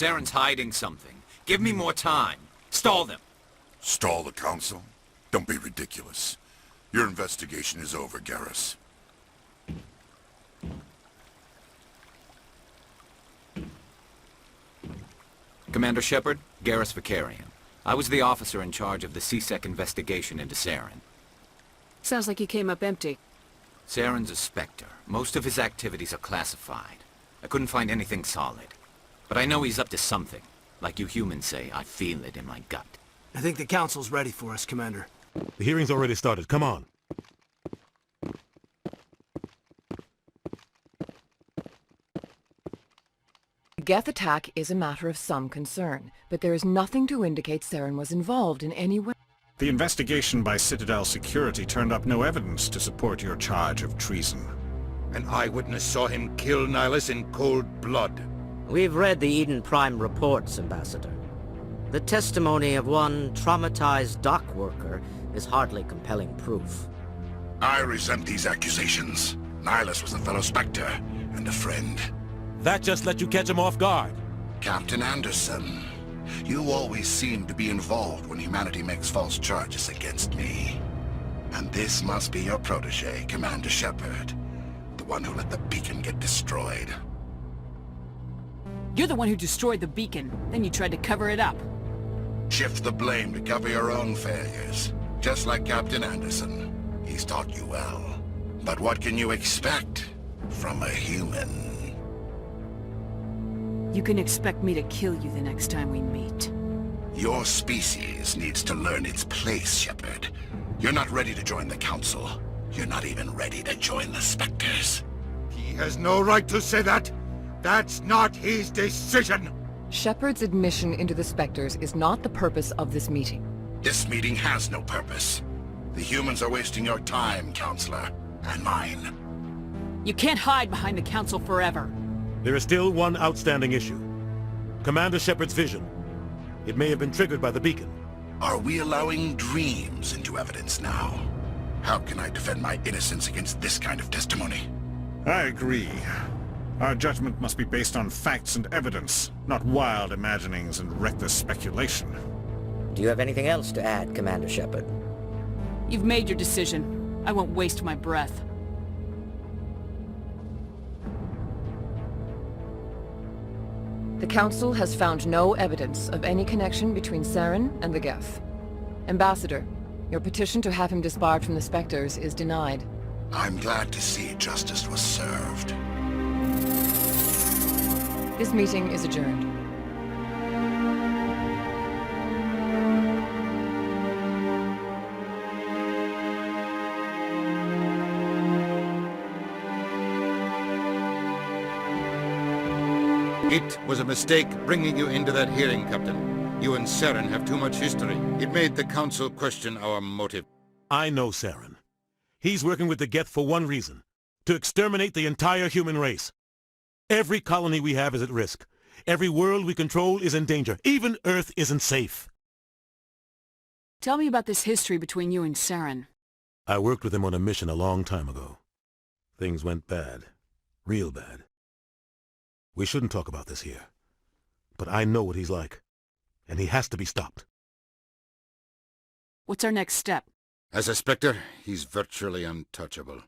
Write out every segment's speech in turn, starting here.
Saren's hiding something. Give me more time. Stall them. Stall the council? Don't be ridiculous. Your investigation is over, Garrus. Commander Shepard, Garrus Wrex. I was the officer in charge of the C-Sec investigation into Saren. Sounds like you came up empty. Saren's a Spectre. Most of his activities are classified. I couldn't find anything solid. But I know he's up to something. Like you humans say, I feel it in my gut. I think the council's ready for us, Commander. The hearing's already started. Come on. The Geth attack is a matter of some concern, but there is nothing to indicate Saren was involved in any way. The investigation by Citadel security turned up no evidence to support your charge of treason. An eyewitness saw him kill Nihilus in cold blood. We've read the Eden Prime reports, Ambassador. The testimony of one traumatized dock worker is hardly compelling proof. I resent these accusations. Nihilus was a fellow Spectre and a friend. That just let you catch him off guard. Captain Anderson, you always seem to be involved when humanity makes false charges against me. And this must be your protege, Commander Shepard. The one who let the beacon get destroyed. You're the one who destroyed the beacon, then you tried to cover it up. Shift the blame to cover your own failures. Just like Captain Anderson. He's taught you well. But what can you expect from a human? You can expect me to kill you the next time we meet. Your species needs to learn its place, Shepard. You're not ready to join the Council. You're not even ready to join the Spectres. He has no right to say that. That's not his decision. Shepard's admission into the Spectres is not the purpose of this meeting. This meeting has no purpose. The humans are wasting your time, Counselor, and mine. You can't hide behind the Council forever. There is still one outstanding issue. Commander Shepard's vision. It may have been triggered by the beacon. Are we allowing dreams into evidence now? How can I defend my innocence against this kind of testimony? I agree. Our judgment must be based on facts and evidence, not wild imaginings and reckless speculation. Do you have anything else to add, Commander Shepard? You've made your decision. I won't waste my breath. The Council has found no evidence of any connection between Saren and the Geth. Ambassador, your petition to have him disbarred from the Spectres is denied. I'm glad to see justice was served. This meeting is adjourned. It was a mistake bringing you into that hearing, Captain. You and Saren have too much history. It made the Council question our motive. I know Saren. He's working with the Geth for one reason. To exterminate the entire human race. Every colony we have is at risk. Every world we control is in danger. Even Earth isn't safe. Tell me about this history between you and Saren. I worked with him on a mission a long time ago. Things went bad. Real bad. We shouldn't talk about this here. But I know what he's like. And he has to be stopped. What's our next step? As a Spectre, he's virtually untouchable.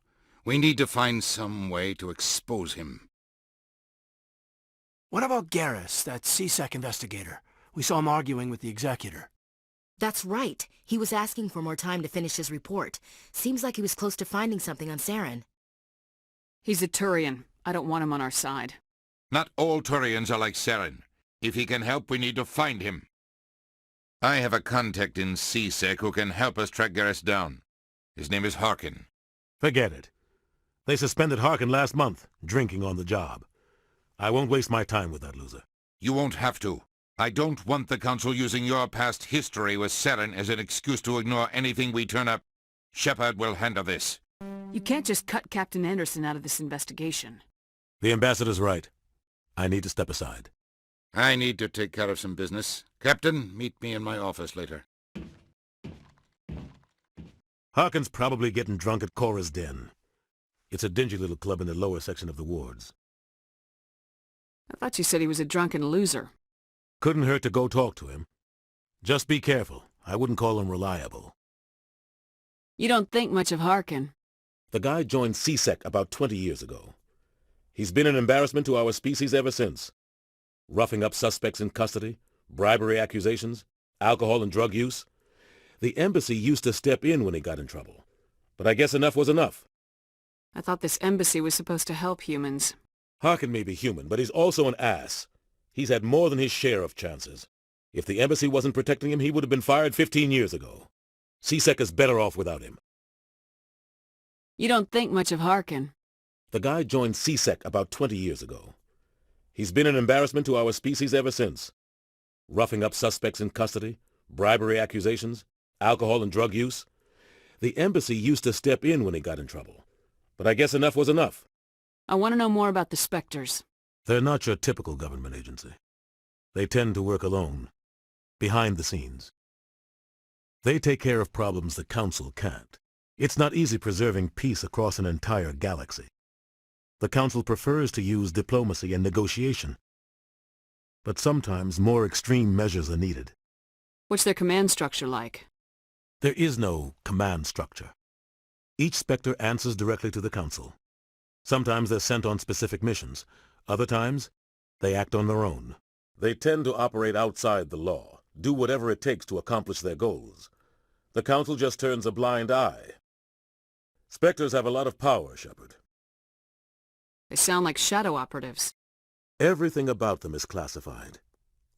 We need to find some way to expose him. What about Garrus, that C-Sec investigator? We saw him arguing with the Executor. That's right. He was asking for more time to finish his report. Seems like he was close to finding something on Saren. He's a Turian. I don't want him on our side. Not all Turians are like Saren. If he can help, we need to find him. I have a contact in C-Sec who can help us track Garrus down. His name is Harkin. Forget it. They suspended Harkin last month, drinking on the job. I won't waste my time with that loser. You won't have to. I don't want the Council using your past history with Saren as an excuse to ignore anything we turn up. Shepard will handle this. You can't just cut Captain Anderson out of this investigation. The Ambassador's right. I need to step aside. I need to take care of some business. Captain, meet me in my office later. Harkin's probably getting drunk at Cora's Den. It's a dingy little club in the lower section of the wards. I thought you said he was a drunken loser. Couldn't hurt to go talk to him. Just be careful. I wouldn't call him reliable. You don't think much of Harkin. The guy joined CSEC about 20 years ago. He's been an embarrassment to our species ever since. Roughing up suspects in custody, bribery accusations, alcohol and drug use. The embassy used to step in when he got in trouble. But I guess enough was enough. I thought this embassy was supposed to help humans. Harkin may be human, but he's also an ass. He's had more than his share of chances. If the embassy wasn't protecting him, he would have been fired 15 years ago. CSEC is better off without him. You don't think much of Harkin. The guy joined CSEC about 20 years ago. He's been an embarrassment to our species ever since. Roughing up suspects in custody, bribery accusations, alcohol and drug use. The embassy used to step in when he got in trouble. But I guess enough was enough. I want to know more about the Spectres. They're not your typical government agency. They tend to work alone, behind the scenes. They take care of problems the Council can't. It's not easy preserving peace across an entire galaxy. The Council prefers to use diplomacy and negotiation. But sometimes more extreme measures are needed. What's their command structure like? There is no command structure. Each Spectre answers directly to the Council. Sometimes they're sent on specific missions. Other times, they act on their own. They tend to operate outside the law, do whatever it takes to accomplish their goals. The Council just turns a blind eye. Spectres have a lot of power, Shepard. They sound like shadow operatives. Everything about them is classified.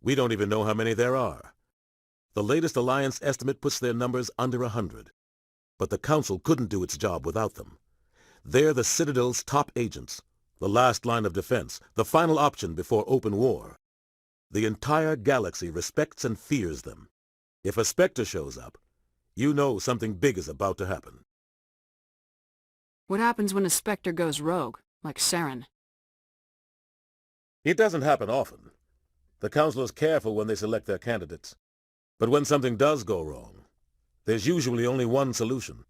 We don't even know how many there are. The latest Alliance estimate puts their numbers under 100. But the Council couldn't do its job without them. They're the Citadel's top agents, the last line of defense, the final option before open war. The entire galaxy respects and fears them. If a Spectre shows up, you know something big is about to happen. What happens when a Spectre goes rogue, like Saren? It doesn't happen often. The Council is careful when they select their candidates. But when something does go wrong, there's usually only one solution.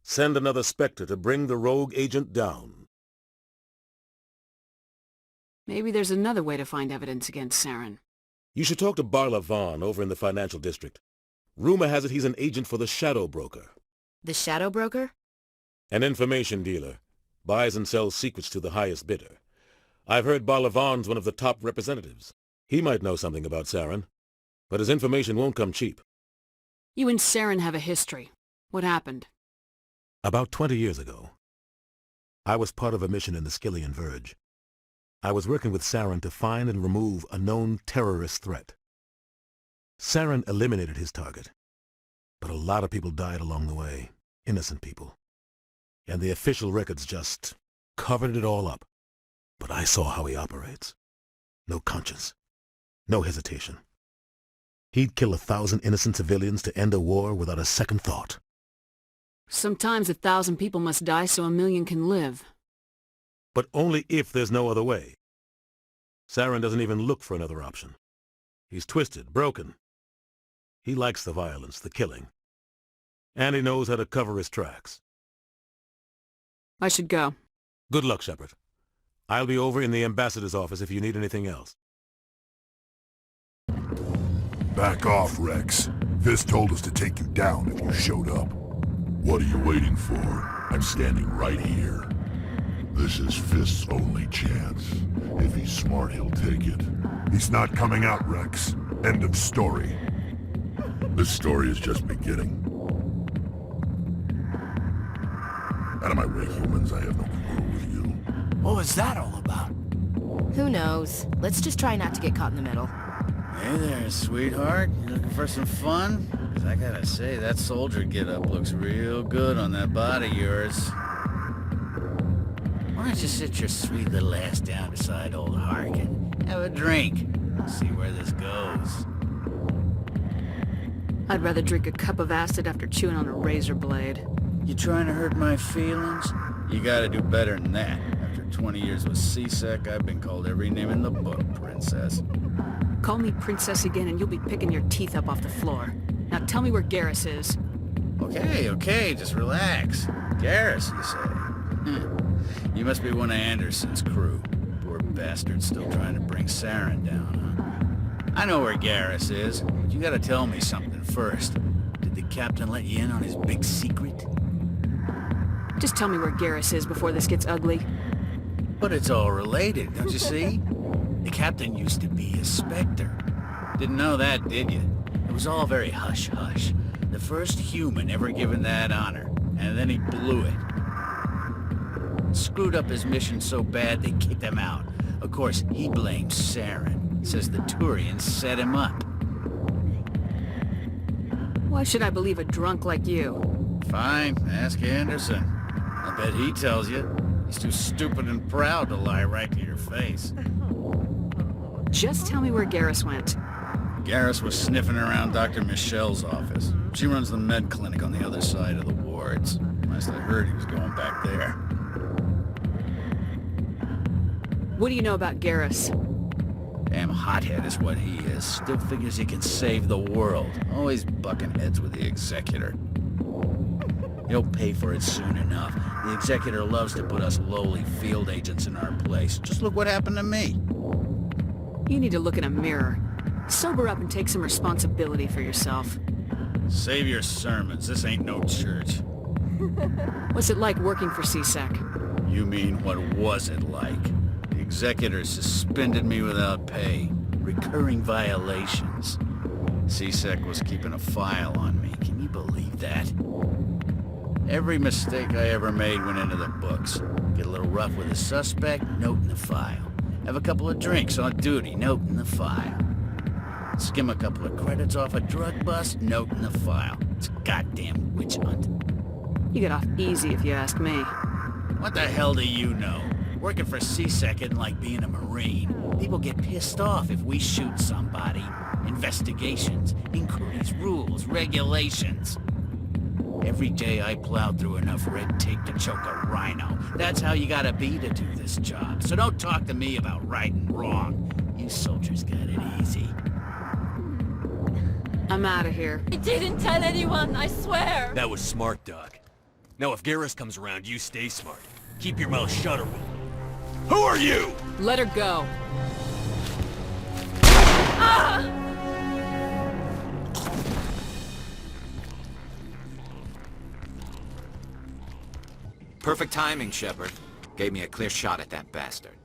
Send another Spectre to bring the rogue agent down. Maybe there's another way to find evidence against Saren. You should talk to Barla Vaughn over in the financial district. Rumor has it he's an agent for the Shadow Broker. The Shadow Broker? An information dealer. Buys and sells secrets to the highest bidder. I've heard Barla Vaughn's one of the top representatives. He might know something about Saren. But his information won't come cheap. You and Saren have a history. What happened? About 20 years ago, I was part of a mission in the Skillian Verge. I was working with Saren to find and remove a known terrorist threat. Saren eliminated his target, but a lot of people died along the way, innocent people. And the official records just covered it all up. But I saw how he operates. No conscience, no hesitation. He'd kill 1,000 innocent civilians to end a war without a second thought. Sometimes 1,000 people must die so 1,000,000 can live. But only if there's no other way. Saren doesn't even look for another option. He's twisted, broken. He likes the violence, the killing. And he knows how to cover his tracks. I should go. Good luck, Shepard. I'll be over in the ambassador's office if you need anything else. Back off, Rex. Fisk told us to take you down if you showed up. What are you waiting for? I'm standing right here. This is Fisk's only chance. If he's smart, he'll take it. He's not coming out, Rex. End of story. This story is just beginning. Out of my way, humans. I have no quarrel with you. What was that all about? Who knows? Let's just try not to get caught in the middle. Hey there, sweetheart. You looking for some fun? 'Cause I gotta say, that soldier get-up looks real good on that body of yours. Why don't you sit your sweet little ass down beside old Harkin? Have a drink. See where this goes. I'd rather drink a cup of acid after chewing on a razor blade. You trying to hurt my feelings? You gotta do better than that. After 20 years with CSEC, I've been called every name in the book, princess. Call me princess again and you'll be picking your teeth up off the floor. Now tell me where Garrus is. Okay, just relax. Garrus, you say? You must be one of Anderson's crew. Poor bastard still trying to bring Saren down, huh? I know where Garrus is, but you gotta tell me something first. Did the captain let you in on his big secret? Just tell me where Garrus is before this gets ugly. But it's all related, don't you see? The captain used to be a Spectre. Didn't know that, did you? It was all very hush-hush. The first human ever given that honor, and then he blew it. Screwed up his mission so bad they kicked him out. Of course, he blames Saren. Says the Turians set him up. Why should I believe a drunk like you? Fine, ask Anderson. I bet he tells you. He's too stupid and proud to lie right to your face. Just tell me where Garrus went. Garrus was sniffing around Dr. Michelle's office. She runs the med clinic on the other side of the wards. Last I heard, he was going back there. What do you know about Garrus? Damn hothead is what he is. Still figures he can save the world. Always bucking heads with the Executor. He'll pay for it soon enough. The Executor loves to put us lowly field agents in our place. Just look what happened to me. You need to look in a mirror. Sober up and take some responsibility for yourself. Save your sermons. This ain't no church. What's it like working for CSEC? You mean, what was it like? The Executor suspended me without pay. Recurring violations. CSEC was keeping a file on me. Can you believe that? Every mistake I ever made went into the books. Get a little rough with a suspect, note in the file. Have a couple of drinks on duty, note in the file. Skim a couple of credits off a drug bust, note in the file. It's a goddamn witch hunt. You get off easy if you ask me. What the hell do you know? Working for CSEC isn't like being a Marine. People get pissed off if we shoot somebody. Investigations, inquiries, rules, regulations. Every day I plowed through enough red tape to choke a rhino. That's how you gotta be to do this job. So don't talk to me about right and wrong. You soldiers got it easy. I'm out of here. I didn't tell anyone, I swear! That was smart, Doc. Now if Garrus comes around, you stay smart. Keep your mouth shut or we'll... Who are you? Let her go. Ah! Perfect timing, Shepard. Gave me a clear shot at that bastard.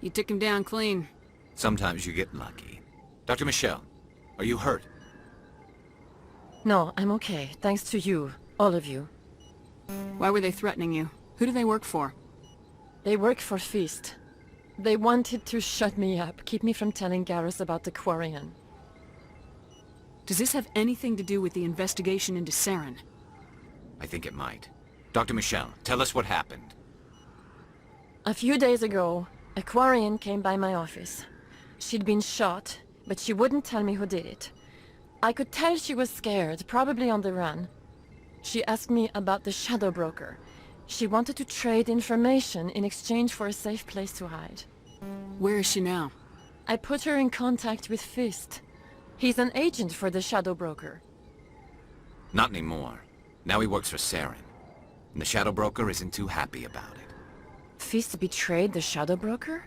You took him down clean. Sometimes you get lucky. Dr. Michelle, are you hurt? No, I'm okay. Thanks to you. All of you. Why were they threatening you? Who do they work for? They work for Feast. They wanted to shut me up, keep me from telling Garrus about the Quarian. Does this have anything to do with the investigation into Saren? I think it might. Dr. Michelle, tell us what happened. A few days ago, a Quarian came by my office. She'd been shot, but she wouldn't tell me who did it. I could tell she was scared, probably on the run. She asked me about the Shadow Broker. She wanted to trade information in exchange for a safe place to hide. Where is she now? I put her in contact with Fist. He's an agent for the Shadow Broker. Not anymore. Now he works for Saren. And the Shadow Broker isn't too happy about it. Fist betrayed the Shadow Broker?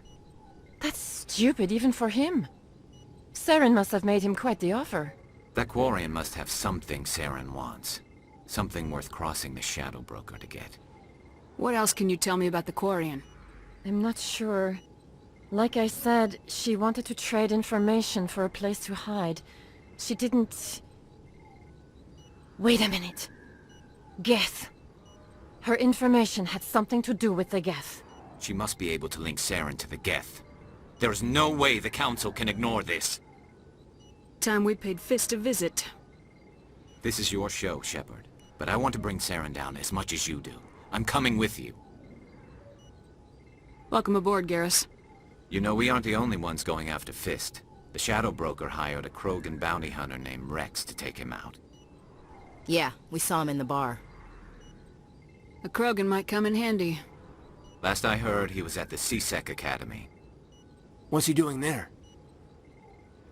That's stupid even for him. Saren must have made him quite the offer. That Quarian must have something Saren wants. Something worth crossing the Shadow Broker to get. What else can you tell me about the Quarian? I'm not sure. Like I said, she wanted to trade information for a place to hide. She didn't... Wait a minute. Geth. Her information had something to do with the Geth. She must be able to link Saren to the Geth. There is no way the Council can ignore this. Time we paid Fist a visit. This is your show, Shepard. But I want to bring Saren down as much as you do. I'm coming with you. Welcome aboard, Garrus. You know, we aren't the only ones going after Fist. The Shadow Broker hired a Krogan bounty hunter named Wrex to take him out. Yeah, we saw him in the bar. A Krogan might come in handy. Last I heard, he was at the CSEC Academy. What's he doing there?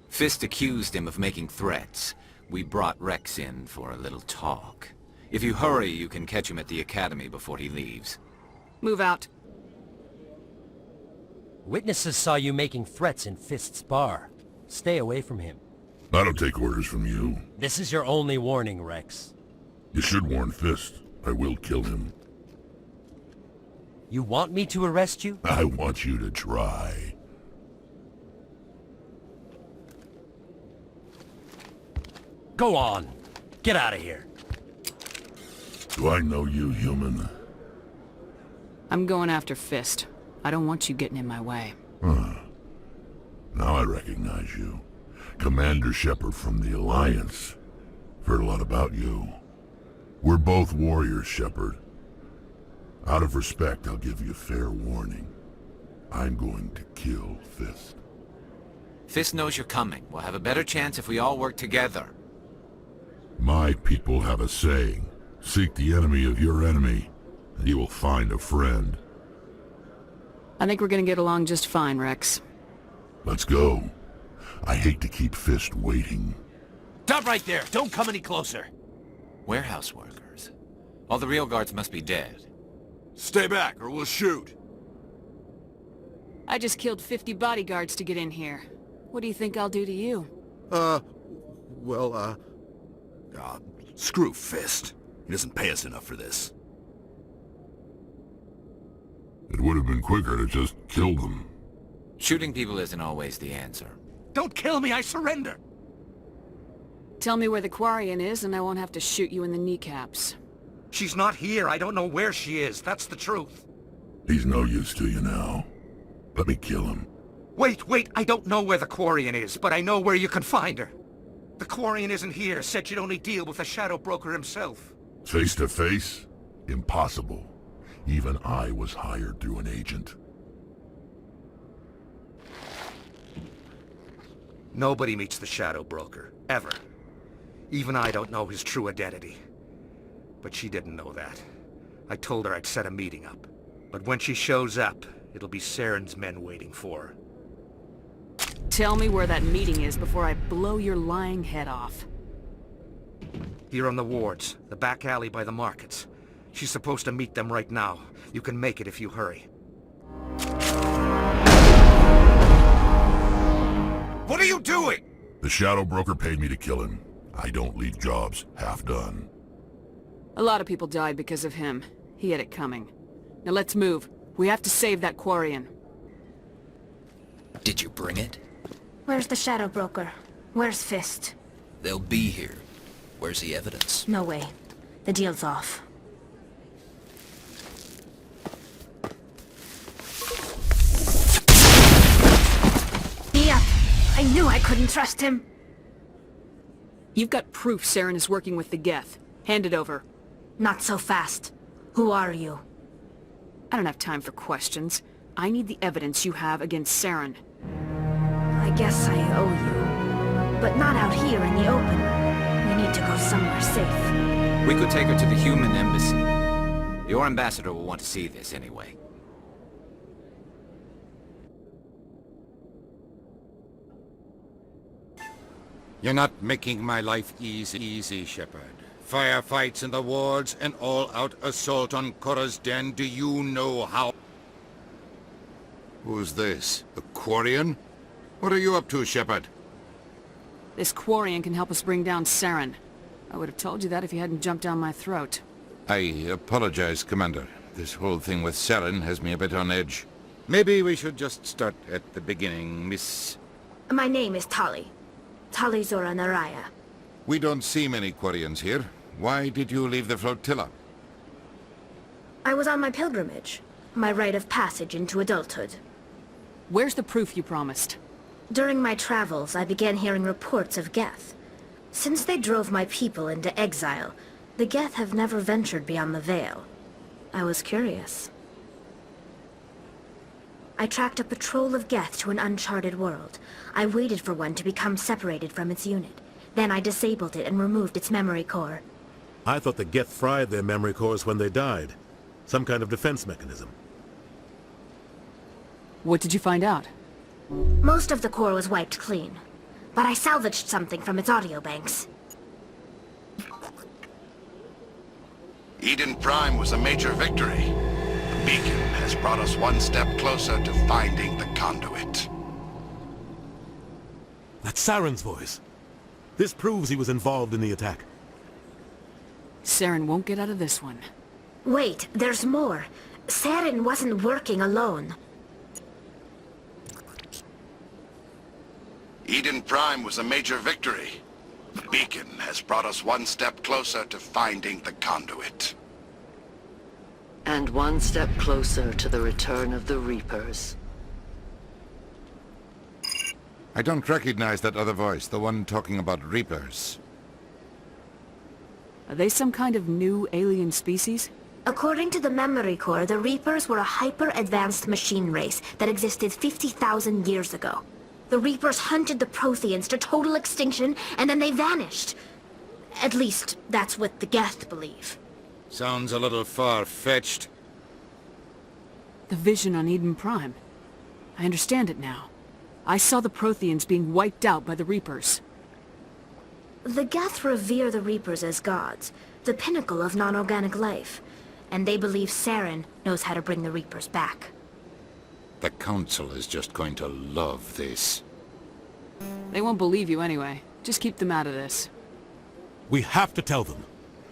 Fist accused him of making threats. We brought Wrex in for a little talk. If you hurry, you can catch him at the Academy before he leaves. Move out. Witnesses saw you making threats in Fist's bar. Stay away from him. I don't take orders from you. This is your only warning, Rex. You should warn Fist. I will kill him. You want me to arrest you? I want you to try. Go on. Get out of here. Do I know you, human? I'm going after Fist. I don't want you getting in my way. Huh. Now I recognize you. Commander Shepard from the Alliance. Heard a lot about you. We're both warriors, Shepard. Out of respect, I'll give you fair warning. I'm going to kill Fist. Fist knows you're coming. We'll have a better chance if we all work together. My people have a saying. Seek the enemy of your enemy, and you will find a friend. I think we're gonna get along just fine, Rex. Let's go. I hate to keep Fist waiting. Stop right there! Don't come any closer! Warehouse workers. All the real guards must be dead. Stay back, or we'll shoot. I just killed 50 bodyguards to get in here. What do you think I'll do to you? Screw Fist. He doesn't pay us enough for this. It would have been quicker to just kill them. Shooting people isn't always the answer. Don't kill me, I surrender! Tell me where the Quarian is and I won't have to shoot you in the kneecaps. She's not here. I don't know where she is. That's the truth. He's no use to you now. Let me kill him. Wait. I don't know where the Quarian is, but I know where you can find her. The Quarian isn't here. Said she'd only deal with the Shadow Broker himself. Face to face? Impossible. Even I was hired through an agent. Nobody meets the Shadow Broker. Ever. Even I don't know his true identity. But she didn't know that. I told her I'd set a meeting up. But when she shows up, it'll be Saren's men waiting for her. Tell me where that meeting is before I blow your lying head off. Here on the wards, the back alley by the markets. She's supposed to meet them right now. You can make it if you hurry. What are you doing? The Shadow Broker paid me to kill him. I don't leave jobs half done. A lot of people died because of him. He had it coming. Now let's move. We have to save that Quarian. Did you bring it? Where's the Shadow Broker? Where's Fist? They'll be here. Where's the evidence? No way. The deal's off. Yep. I knew I couldn't trust him. You've got proof Saren is working with the Geth. Hand it over. Not so fast. Who are you? I don't have time for questions. I need the evidence you have against Saren. I guess I owe you. But not out here in the open. We need to go somewhere safe. We could take her to the human embassy. Your ambassador will want to see this anyway. You're not making my life easy, Shepard. Firefights in the wards, an all-out assault on Korra's den. Do you know how? Who's this? The Quarian? What are you up to, Shepard? This Quarian can help us bring down Saren. I would have told you that if you hadn't jumped down my throat. I apologize, Commander. This whole thing with Saren has me a bit on edge. Maybe we should just start at the beginning, Miss... My name is Tali. Tali Zora Naraya. We don't see many Quarians here. Why did you leave the flotilla? I was on my pilgrimage. My rite of passage into adulthood. Where's the proof you promised? During my travels, I began hearing reports of Geth. Since they drove my people into exile, the Geth have never ventured beyond the Veil. I was curious. I tracked a patrol of Geth to an uncharted world. I waited for one to become separated from its unit. Then I disabled it and removed its memory core. I thought the Geth fried their memory cores when they died. Some kind of defense mechanism. What did you find out? Most of the core was wiped clean. But I salvaged something from its audio banks. Eden Prime was a major victory. The beacon has brought us one step closer to finding the conduit. That That's Saren's voice. This proves he was involved in the attack. Saren won't get out of this one. Wait, there's more. Saren wasn't working alone. Eden Prime was a major victory. The beacon has brought us one step closer to finding the conduit. And one step closer to the return of the Reapers. I don't recognize that other voice, the one talking about Reapers. Are they some kind of new alien species? According to the Memory Core, the Reapers were a hyper-advanced machine race that existed 50,000 years ago. The Reapers hunted the Protheans to total extinction, and then they vanished. At least, that's what the Geth believe. Sounds a little far-fetched. The vision on Eden Prime. I understand it now. I saw the Protheans being wiped out by the Reapers. The Geth revere the Reapers as gods, the pinnacle of non-organic life, and they believe Saren knows how to bring the Reapers back. The Council is just going to love this. They won't believe you anyway. Just keep them out of this. We have to tell them.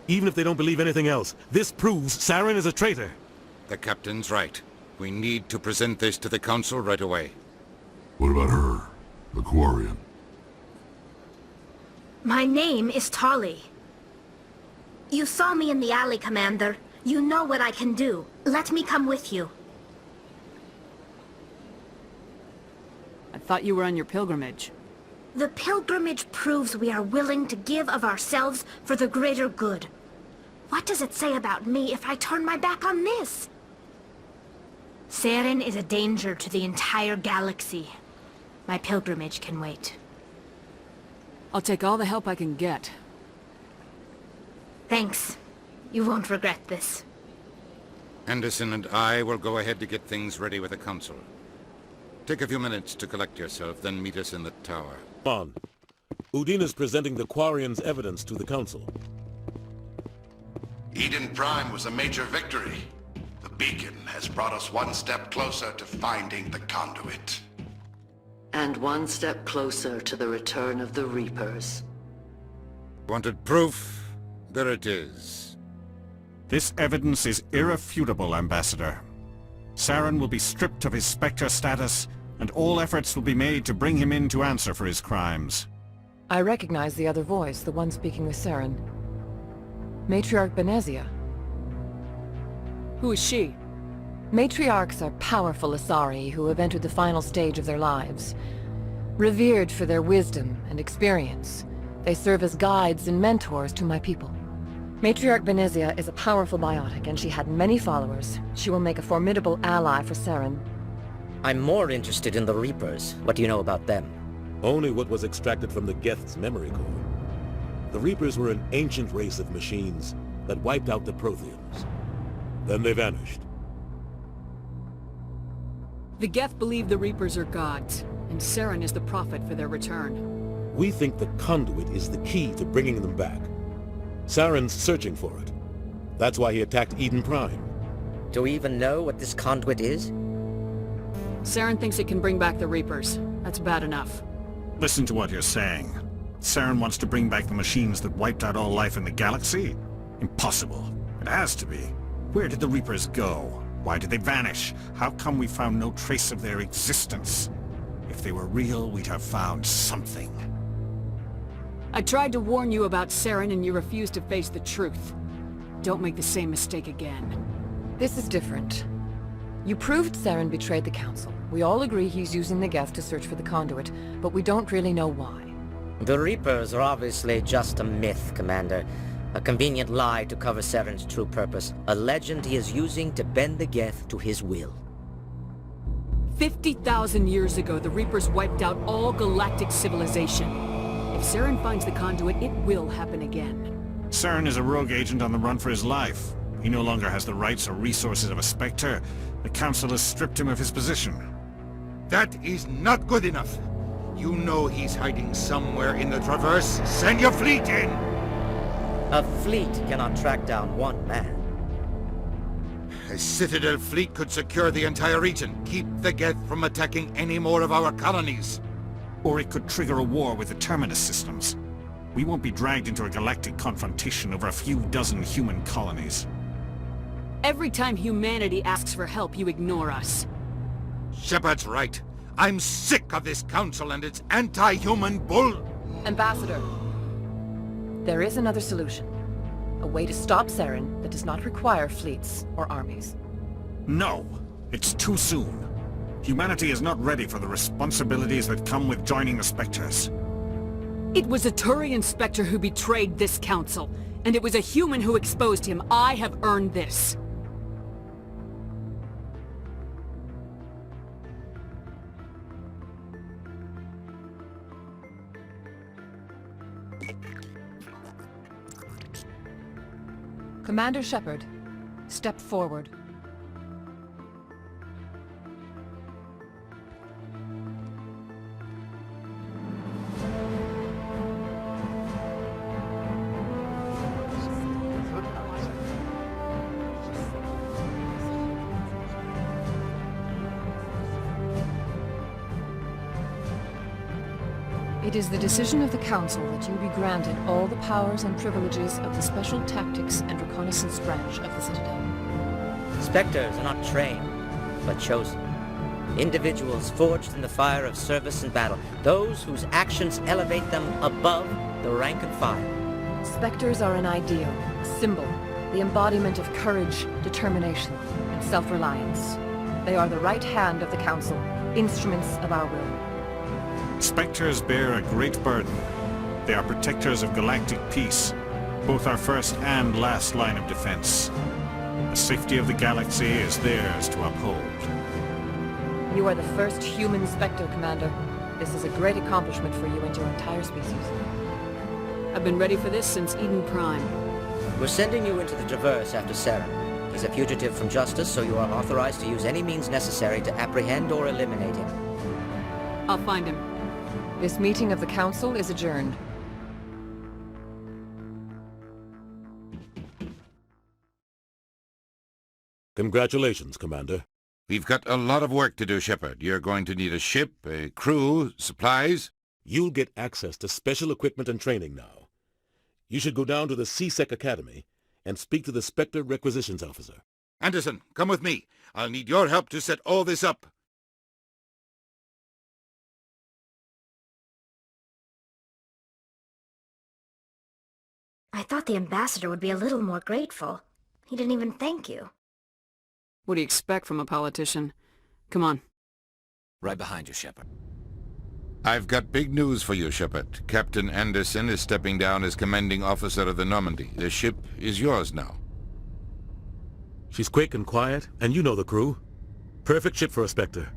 Even if they don't believe anything else, this proves Saren is a traitor. The Captain's right. We need to present this to the Council right away. What about her? The Quarian? My name is Tali. You saw me in the alley, Commander. You know what I can do. Let me come with you. I thought you were on your pilgrimage. The pilgrimage proves we are willing to give of ourselves for the greater good. What does it say about me if I turn my back on this? Saren is a danger to the entire galaxy. My pilgrimage can wait. I'll take all the help I can get. Thanks. You won't regret this. Anderson and I will go ahead to get things ready with the Council. Take a few minutes to collect yourself, then meet us in the tower. On. Udina's presenting the Quarian's evidence to the Council. Eden Prime was a major victory. The beacon has brought us one step closer to finding the conduit. And one step closer to the return of the Reapers. Wanted proof? There it is. This evidence is irrefutable, Ambassador. Saren will be stripped of his Spectre status, and all efforts will be made to bring him in to answer for his crimes. I recognize the other voice, the one speaking with Saren. Matriarch Benezia. Who is she? Matriarchs are powerful Asari who have entered the final stage of their lives. Revered for their wisdom and experience, they serve as guides and mentors to my people. Matriarch Benezia is a powerful biotic, and she had many followers. She will make a formidable ally for Saren. I'm more interested in the Reapers. What do you know about them? Only what was extracted from the Geth's memory core. The Reapers were an ancient race of machines that wiped out the Protheans. Then they vanished. The Geth believe the Reapers are gods, and Saren is the prophet for their return. We think the conduit is the key to bringing them back. Saren's searching for it. That's why he attacked Eden Prime. Do we even know what this conduit is? Saren thinks it can bring back the Reapers. That's bad enough. Listen to what you're saying. Saren wants to bring back the machines that wiped out all life in the galaxy? Impossible. It has to be. Where did the Reapers go? Why did they vanish? How come we found no trace of their existence? If they were real, we'd have found something. I tried to warn you about Saren and you refused to face the truth. Don't make the same mistake again. This is different. You proved Saren betrayed the Council. We all agree he's using the Geth to search for the conduit, but we don't really know why. The Reapers are obviously just a myth, Commander. A convenient lie to cover Saren's true purpose. A legend he is using to bend the Geth to his will. 50,000 years ago, the Reapers wiped out all galactic civilization. If Saren finds the conduit, it will happen again. Saren is a rogue agent on the run for his life. He no longer has the rights or resources of a Spectre. The Council has stripped him of his position. That is not good enough. You know he's hiding somewhere in the Traverse. Send your fleet in! A fleet cannot track down one man. A Citadel fleet could secure the entire region. Keep the Geth from attacking any more of our colonies. Or it could trigger a war with the Terminus systems. We won't be dragged into a galactic confrontation over a few dozen human colonies. Every time humanity asks for help, you ignore us. Shepard's right. I'm sick of this council and its anti-human bull... Ambassador, there is another solution. A way to stop Saren that does not require fleets or armies. No, it's too soon. Humanity is not ready for the responsibilities that come with joining the Spectres. It was a Turian Spectre who betrayed this council, and it was a human who exposed him. I have earned this. Commander Shepard, step forward. It is the decision of the Council that you be granted all the powers and privileges of the Special Tactics and Reconnaissance Branch of the Citadel. Spectres are not trained, but chosen. Individuals forged in the fire of service and battle. Those whose actions elevate them above the rank and file. Spectres are an ideal, a symbol, the embodiment of courage, determination, and self-reliance. They are the right hand of the Council, instruments of our will. Spectres bear a great burden. They are protectors of galactic peace, both our first and last line of defense. The safety of the galaxy is theirs to uphold. You are the first human Spectre, Commander. This is a great accomplishment for you and your entire species. I've been ready for this since Eden Prime. We're sending you into the Traverse after Saren. He's a fugitive from justice, so you are authorized to use any means necessary to apprehend or eliminate him. I'll find him. This meeting of the Council is adjourned. Congratulations, Commander. We've got a lot of work to do, Shepard. You're going to need a ship, a crew, supplies. You'll get access to special equipment and training now. You should go down to the C-Sec Academy and speak to the Spectre Requisitions Officer. Anderson, come with me. I'll need your help to set all this up. I thought the ambassador would be a little more grateful. He didn't even thank you. What do you expect from a politician? Come on. Right behind you, Shepard. I've got big news for you, Shepard. Captain Anderson is stepping down as commanding officer of the Normandy. The ship is yours now. She's quick and quiet, and you know the crew. Perfect ship for a Spectre.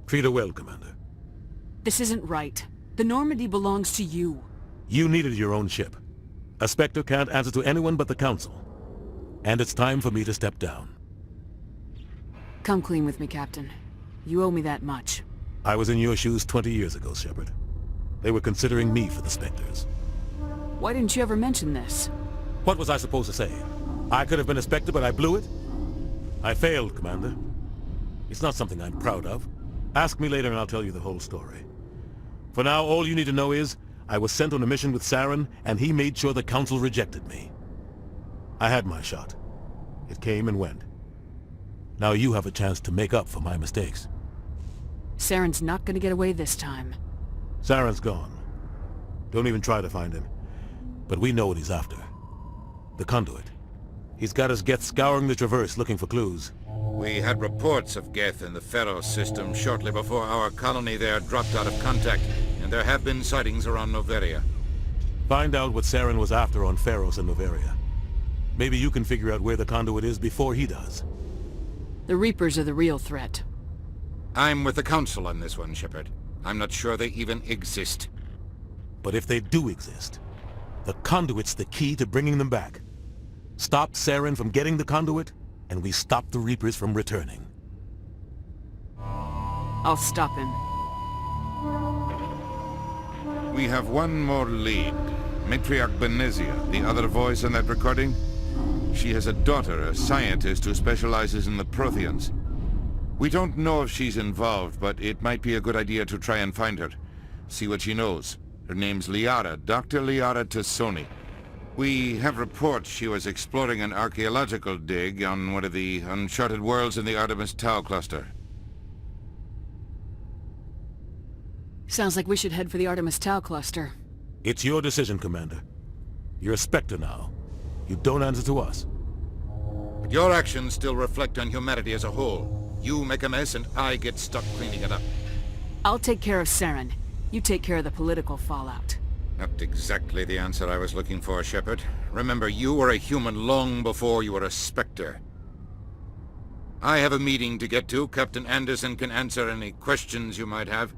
Treat her well, Commander. This isn't right. The Normandy belongs to you. You needed your own ship. A Spectre can't answer to anyone but the Council. And it's time for me to step down. Come clean with me, Captain. You owe me that much. I was in your shoes 20 years ago, Shepard. They were considering me for the Spectres. Why didn't you ever mention this? What was I supposed to say? I could have been a Spectre, but I blew it? I failed, Commander. It's not something I'm proud of. Ask me later and I'll tell you the whole story. For now, all you need to know is, I was sent on a mission with Saren, and he made sure the Council rejected me. I had my shot. It came and went. Now you have a chance to make up for my mistakes. Saren's not gonna get away this time. Saren's gone. Don't even try to find him. But we know what he's after. The conduit. He's got his Geth scouring the Traverse looking for clues. We had reports of Geth in the Pharos system shortly before our colony there dropped out of contact, and there have been sightings around Noveria. Find out what Saren was after on Pharos and Noveria. Maybe you can figure out where the conduit is before he does. The Reapers are the real threat. I'm with the Council on this one, Shepard. I'm not sure they even exist. But if they do exist, the conduit's the key to bringing them back. Stop Saren from getting the conduit, and we stop the Reapers from returning. I'll stop him. We have one more lead. Matriarch Benezia, the other voice in that recording. She has a daughter, a scientist who specializes in the Protheans. We don't know if she's involved, but it might be a good idea to try and find her. See what she knows. Her name's Liara, Dr. Liara Tassoni. We have reports she was exploring an archaeological dig on one of the uncharted worlds in the Artemis Tau cluster. Sounds like we should head for the Artemis Tau cluster. It's your decision, Commander. You're a Spectre now. You don't answer to us. But your actions still reflect on humanity as a whole. You make a mess and I get stuck cleaning it up. I'll take care of Saren. You take care of the political fallout. Not exactly the answer I was looking for, Shepard. Remember, you were a human long before you were a Spectre. I have a meeting to get to. Captain Anderson can answer any questions you might have.